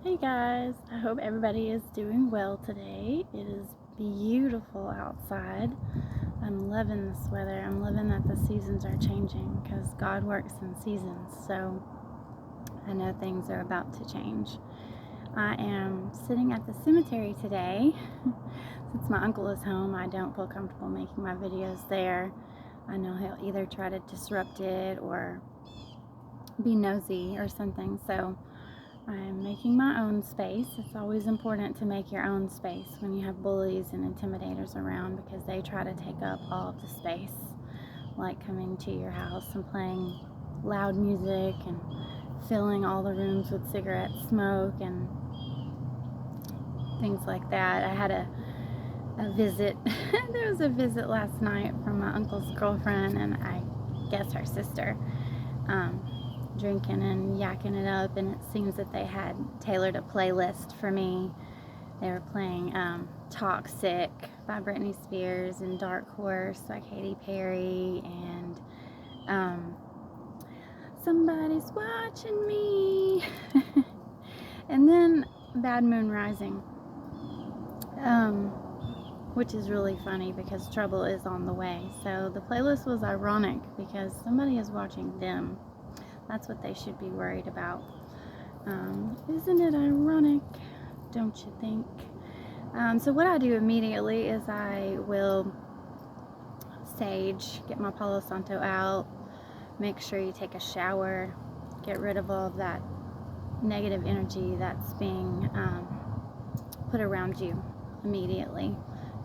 Hey guys, I hope everybody is doing well today. It is beautiful outside. I'm loving this weather. I'm loving that the seasons are changing because God works in seasons. So I know things are about to change. I am sitting at the cemetery today. Since my uncle is home, I don't feel comfortable making my videos there. I know he'll either try to disrupt it or be nosy or something. So I'm making my own space. It's always important to make your own space when you have bullies and intimidators around because they try to take up all of the space, like coming to your house and playing loud music and filling all the rooms with cigarette smoke and things like that. I had a visit. There was a visit last night from my uncle's girlfriend and I guess her sister. Drinking and yakking it up, and it seems that they had tailored a playlist for me. They were playing Toxic by Britney Spears and Dark Horse by Katy Perry and Somebody's Watching Me and then Bad Moon Rising, which is really funny because trouble is on the way. So the playlist was ironic because somebody is watching them. That's what they should be worried about. Isn't it ironic? Don't you think? So what I do immediately is I will sage, get my Palo Santo out, make sure you take a shower, get rid of all of that negative energy that's being put around you immediately.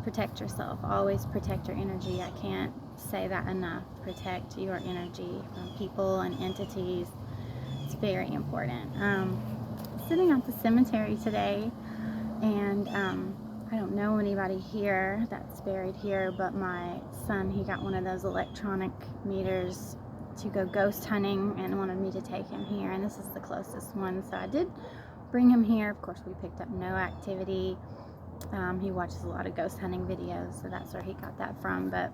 Protect yourself. Always protect your energy. I can't say that enough. Protect your energy from people and entities. It's very important. Sitting at the cemetery today, and I don't know anybody here that's buried here, but my son, he got one of those electronic meters to go ghost hunting and wanted me to take him here, and this is the closest one, so I did bring him here. Of course, we picked up no activity. He watches a lot of ghost hunting videos, so that's where he got that from, but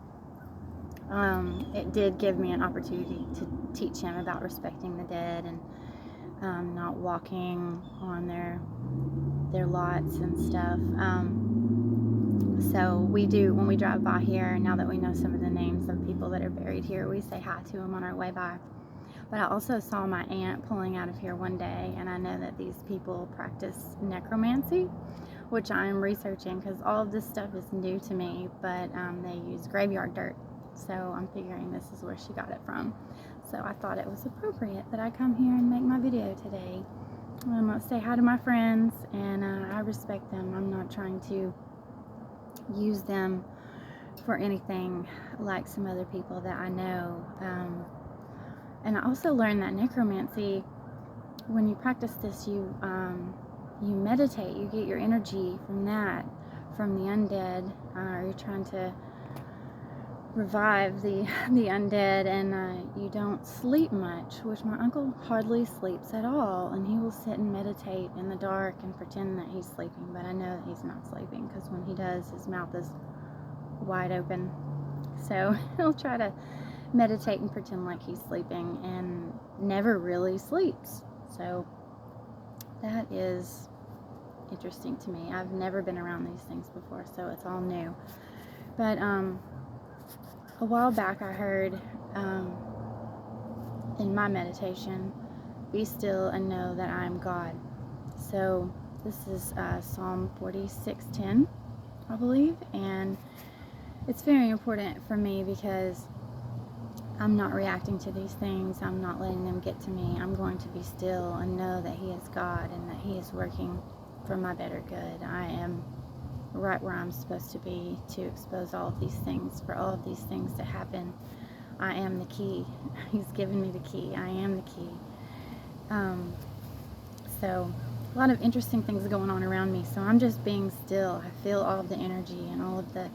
it did give me an opportunity to teach him about respecting the dead and not walking on their lots and stuff. So we do, when we drive by here, now that we know some of the names of people that are buried here, we say hi to them on our way by. But I also saw my aunt pulling out of here one day, and I know that these people practice necromancy, which I'm researching because all of this stuff is new to me, but they use graveyard dirt. So I'm figuring this is where she got it from. So I thought it was appropriate that I come here and make my video today. I'm going to say hi to my friends, and I respect them. I'm not trying to use them for anything like some other people that I know. And I also learned that necromancy, when you practice this, you meditate, you get your energy from that, from the undead. You're trying to revive the undead, and you don't sleep much, which my uncle hardly sleeps at all, and he will sit and meditate in the dark and pretend that he's sleeping, but I know that he's not sleeping because when he does, his mouth is wide open. So he'll try to meditate and pretend like he's sleeping and never really sleeps. So that is interesting to me. I've never been around these things before, so it's all new. But a while back I heard in my meditation, be still and know that I am God. So this is Psalm 46:10, I believe, and it's very important for me because I'm not reacting to these things. I'm not letting them get to me. I'm going to be still and know that He is God and that He is working for my better good. I am right where I'm supposed to be to expose all of these things, for all of these things to happen. I am the key. He's given me the key. I am the key. So a lot of interesting things going on around me. So I'm just being still. I feel all of the energy and all of the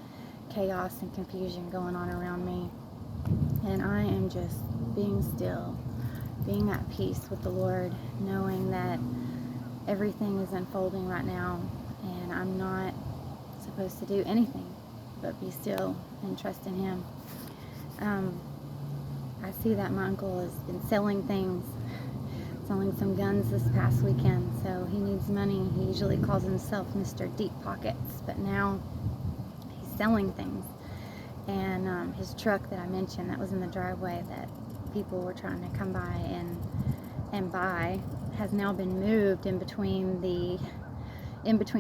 chaos and confusion going on around me. And I am just being still, being at peace with the Lord, knowing that everything is unfolding right now, and I'm not supposed to do anything but be still and trust in Him. I see that my uncle has been selling things selling some guns this past weekend, so he needs money. He usually calls himself Mr. Deep Pockets, but now he's selling things. And his truck that I mentioned that was in the driveway that people were trying to come by and buy has now been moved in between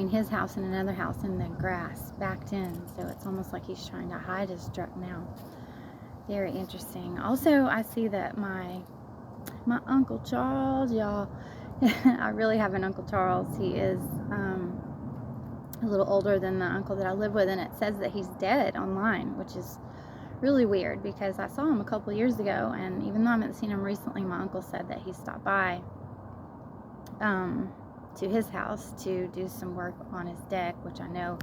his house and another house in the grass, backed in. So it's almost like he's trying to hide his truck now. Very interesting. Also, I see that my Uncle Charles, y'all, I really have an Uncle Charles. He is a little older than the uncle that I live with, and it says that he's dead online, which is really weird because I saw him a couple years ago, and even though I haven't seen him recently, my uncle said that he stopped by to his house to do some work on his deck, which I know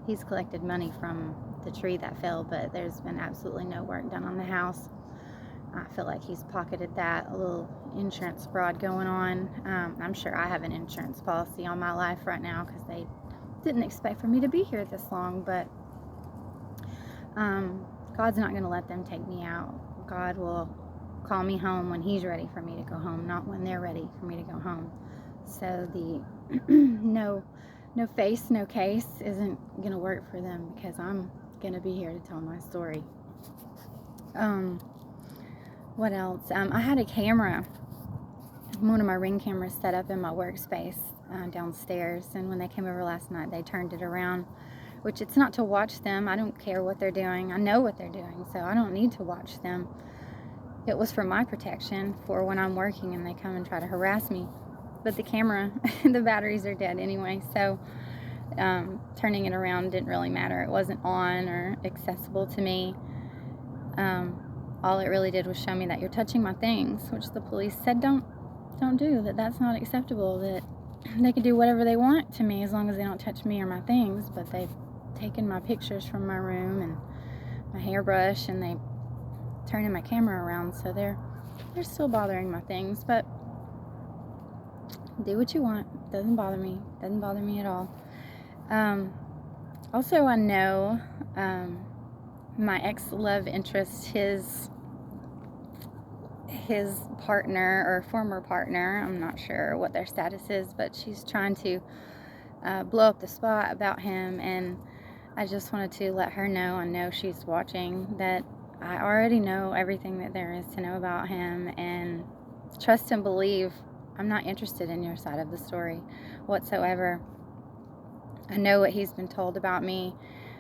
he's collected money from the tree that fell, but there's been absolutely no work done on the house. I feel like he's pocketed that, a little insurance fraud going on. I'm sure I have an insurance policy on my life right now because they didn't expect for me to be here this long, but God's not going to let them take me out. God will call me home when he's ready for me to go home, not when they're ready for me to go home. So the no face, no case isn't going to work for them because I'm going to be here to tell my story. What else? I had a camera, one of my Ring cameras set up in my workspace downstairs, and when they came over last night, they turned it around, which it's not to watch them. I don't care what they're doing. I know what they're doing, so I don't need to watch them. It was for my protection, for when I'm working and they come and try to harass me. But the camera, the batteries are dead anyway, so turning it around didn't really matter. It wasn't on or accessible to me. All it really did was show me that you're touching my things, which the police said don't do, that's not acceptable, that they can do whatever they want to me as long as they don't touch me or my things. But they've taken my pictures from my room and my hairbrush, and they turning my camera around, so they're still bothering my things. But do what you want. Doesn't bother me at all. Also, I know my ex-love interest, his partner or former partner, I'm not sure what their status is, but she's trying to blow up the spot about him, and I just wanted to let her know, I know she's watching, that I already know everything that there is to know about him, and trust and believe I'm not interested in your side of the story whatsoever. I know what he's been told about me.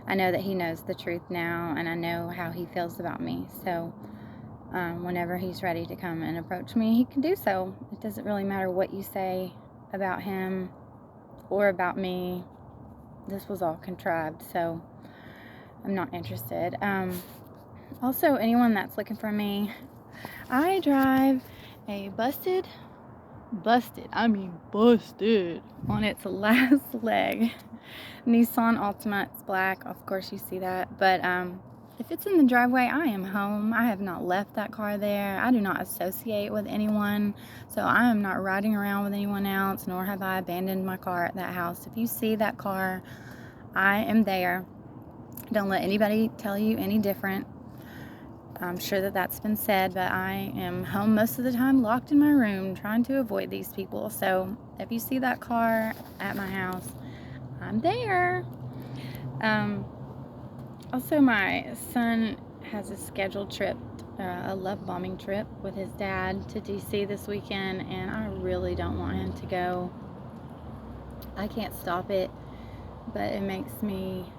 I know that he knows the truth now, and I know how he feels about me. So whenever he's ready to come and approach me, he can do so. It doesn't really matter what you say about him or about me. This was all contrived, so I'm not interested. Also, anyone that's looking for me, I drive a busted on its last leg Nissan Altima. It's black, of course you see that, but if it's in the driveway, I am home. I have not left that car there. I do not associate with anyone, so I am not riding around with anyone else, nor have I abandoned my car at that house. If you see that car, I am there. Don't let anybody tell you any different. I'm sure that that's been said, but I am home most of the time, locked in my room, trying to avoid these people. So if you see that car at my house, I'm there. Also, my son has a scheduled trip, a love bombing trip with his dad to DC this weekend, and I really don't want him to go. I can't stop it, but it makes me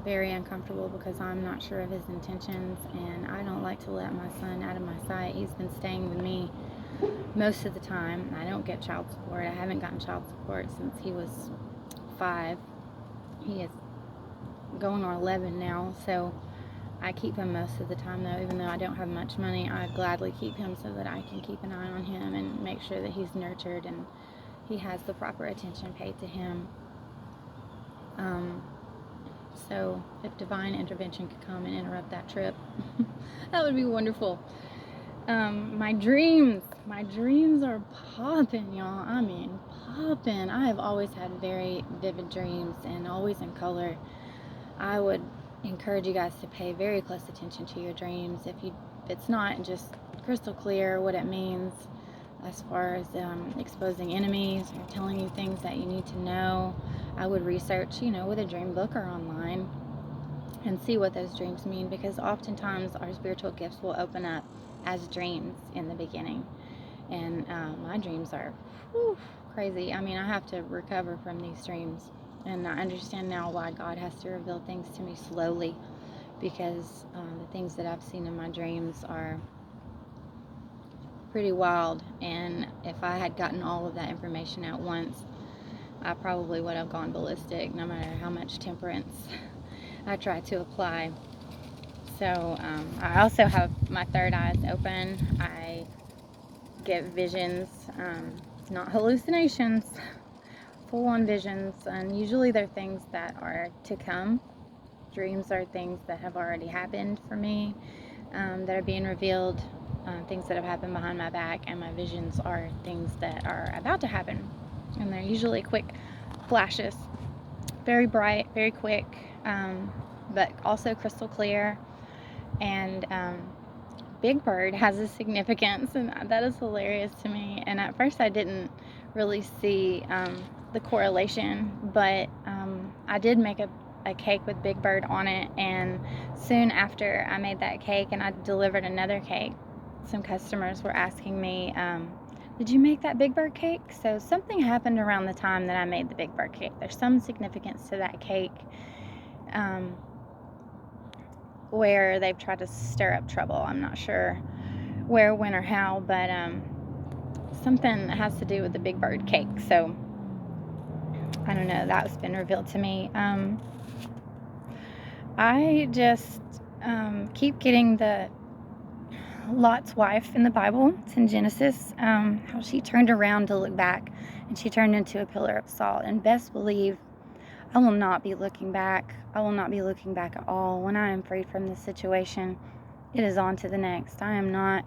very uncomfortable because I'm not sure of his intentions, and I don't like to let my son out of my sight. He's been staying with me most of the time. I don't get child support. I haven't gotten child support since he was 5. He is going on 11 now, so I keep him most of the time, though. Even though I don't have much money, I gladly keep him so that I can keep an eye on him and make sure that he's nurtured and he has the proper attention paid to him. So if divine intervention could come and interrupt that trip, that would be wonderful. My dreams are popping, y'all. I mean, popping. I have always had very vivid dreams, and always in color. I would encourage you guys to pay very close attention to your dreams. If it's not just crystal clear what it means, as far as exposing enemies or telling you things that you need to know. I would research, with a dream book or online and see what those dreams mean, because oftentimes our spiritual gifts will open up as dreams in the beginning. And my dreams are crazy. I mean, I have to recover from these dreams. And I understand now why God has to reveal things to me slowly, because the things that I've seen in my dreams are pretty wild. And if I had gotten all of that information at once, I probably would have gone ballistic, no matter how much temperance I try to apply. So I also have my third eyes open. I get visions, not hallucinations, full-on visions, and usually they're things that are to come. Dreams are things that have already happened for me, that are being revealed, things that have happened behind my back, and my visions are things that are about to happen. And they're usually quick flashes, very bright, very quick, but also crystal clear. And Big Bird has a significance, and that is hilarious to me. And at first I didn't really see the correlation, but I did make a cake with Big Bird on it, and soon after I made that cake and I delivered another cake, some customers were asking me, did you make that Big Bird cake? So something happened around the time that I made the Big Bird cake. There's some significance to that cake, where they've tried to stir up trouble. I'm not sure where, when, or how, but something that has to do with the Big Bird cake. So I don't know, that's been revealed to me. I just keep getting the Lot's wife in the Bible. It's in Genesis, how she turned around to look back, and she turned into a pillar of salt. And best believe I will not be looking back. I will not be looking back at all. When I am freed from this situation, it is on to the next. I am not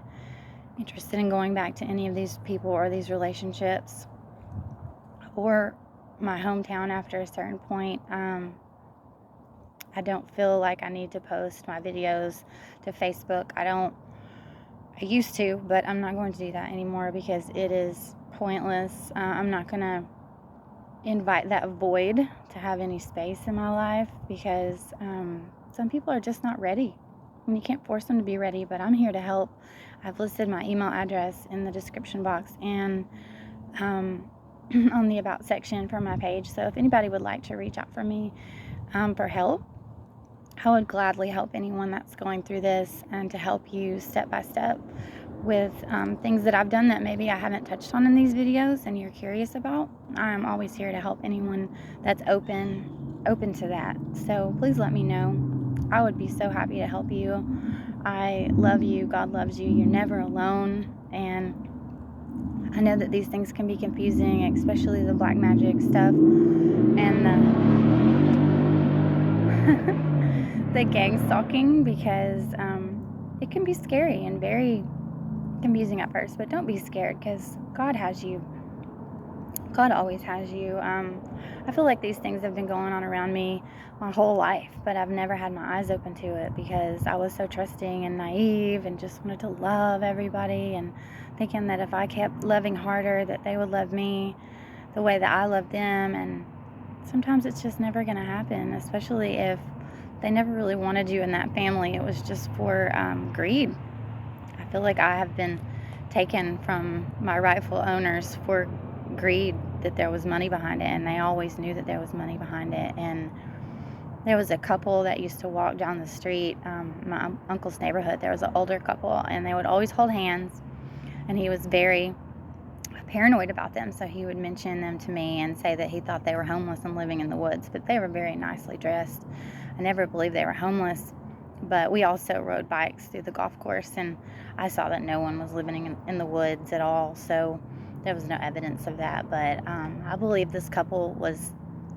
interested in going back to any of these people or these relationships or my hometown after a certain point. I don't feel like I need to post my videos to Facebook. I used to, but I'm not going to do that anymore because it is pointless. I'm not going to invite that void to have any space in my life, because some people are just not ready, and you can't force them to be ready. But I'm here to help. I've listed my email address in the description box and on the about section for my page. So if anybody would like to reach out for me for help, I would gladly help anyone that's going through this, and to help you step by step with things that I've done that maybe I haven't touched on in these videos and you're curious about. I'm always here to help anyone that's open to that. So please let me know. I would be so happy to help you. I love you. God loves you. You're never alone. And I know that these things can be confusing, especially the black magic stuff and the gang stalking, because it can be scary and very confusing at first. But don't be scared, because God has you. God always has you. I feel like these things have been going on around me my whole life, but I've never had my eyes open to it, because I was so trusting and naive and just wanted to love everybody, and thinking that if I kept loving harder that they would love me the way that I love them. And sometimes it's just never going to happen, especially if they never really wanted you in that family. It was just for greed. I feel like I have been taken from my rightful owners for greed, that there was money behind it, and they always knew that there was money behind it. And there was a couple that used to walk down the street, my uncle's neighborhood. There was an older couple, and they would always hold hands, and he was very paranoid about them, so he would mention them to me and say that he thought they were homeless and living in the woods, but they were very nicely dressed. I never believed they were homeless. But we also rode bikes through the golf course, and I saw that no one was living in the woods at all, so there was no evidence of that. But I believe this couple was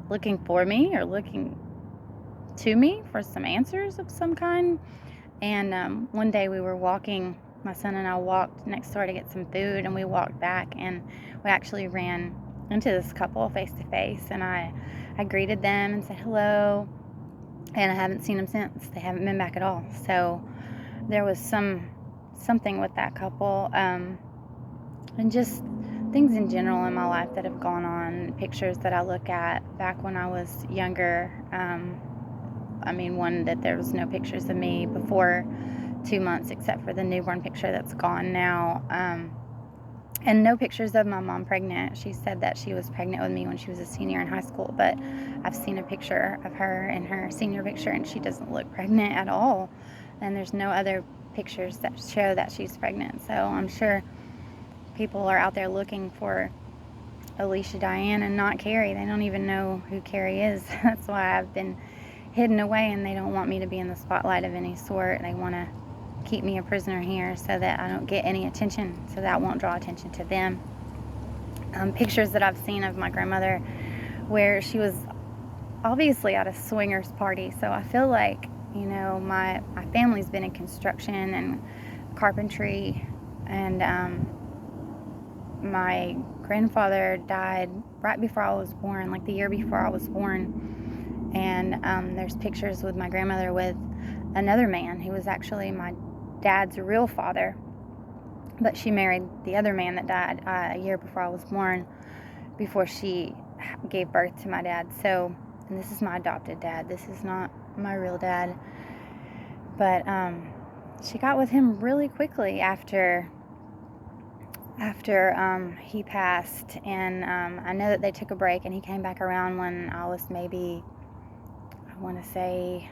looking for me, or looking to me for some answers of some kind. And one day we were walking, my son and I walked next door to get some food, and we walked back, and we actually ran into this couple face to face, and I greeted them and said hello. And I haven't seen them since. They haven't been back at all. So there was something with that couple. and just things in general in my life that have gone on, pictures that I look at back when I was younger. One that there was no pictures of me before 2 months except for the newborn picture that's gone now. And no pictures of my mom pregnant. She said that she was pregnant with me when she was a senior in high school, but I've seen a picture of her in her senior picture, and she doesn't look pregnant at all. And there's no other pictures that show that she's pregnant. So I'm sure people are out there looking for Alicia Diane and not Carrie. They don't even know who Carrie is. That's why I've been hidden away, and they don't want me to be in the spotlight of any sort. They want to keep me a prisoner here so that I don't get any attention, so that won't draw attention to them. Pictures that I've seen of my grandmother where she was obviously at a swingers party. So I feel like, my family's been in construction and carpentry, and my grandfather died right before I was born, like the year before I was born. And there's pictures with my grandmother with another man who was actually my dad's real father, but she married the other man that died a year before I was born, before she gave birth to my dad. So, and this is my adopted dad. This is not my real dad. But she got with him really quickly after he passed, and I know that they took a break, and he came back around when I was maybe, I want to say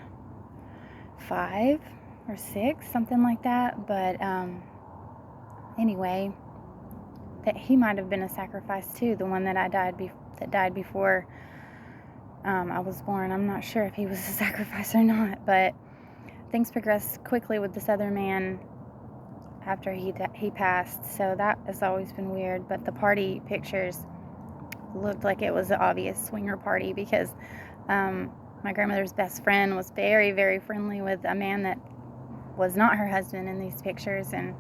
5 or 6, something like that. But anyway, that he might have been a sacrifice too, the one that died before I was born. I'm not sure if he was a sacrifice or not, but things progressed quickly with this other man after he passed, so that has always been weird. But the party pictures looked like it was an obvious swinger party, because my grandmother's best friend was very, very friendly with a man that was not her husband in these pictures, and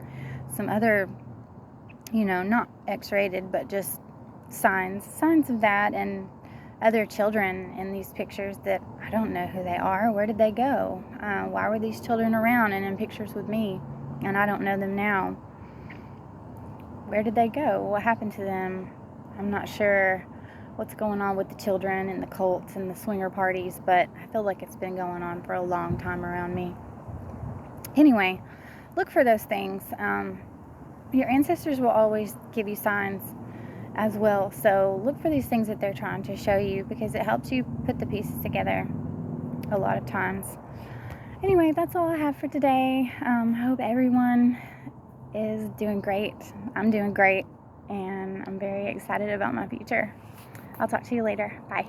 some other, not X-rated, but just signs of that, and other children in these pictures that I don't know who they are. Where did they go? Why were these children around and in pictures with me, and I don't know them now? Where did they go? What happened to them? I'm not sure what's going on with the children and the cults and the swinger parties, but I feel like it's been going on for a long time around me. Anyway, look for those things. Your ancestors will always give you signs as well, so look for these things that they're trying to show you, because it helps you put the pieces together a lot of times. Anyway, that's all I have for today. I hope everyone is doing great. I'm doing great, and I'm very excited about my future. I'll talk to you later. Bye.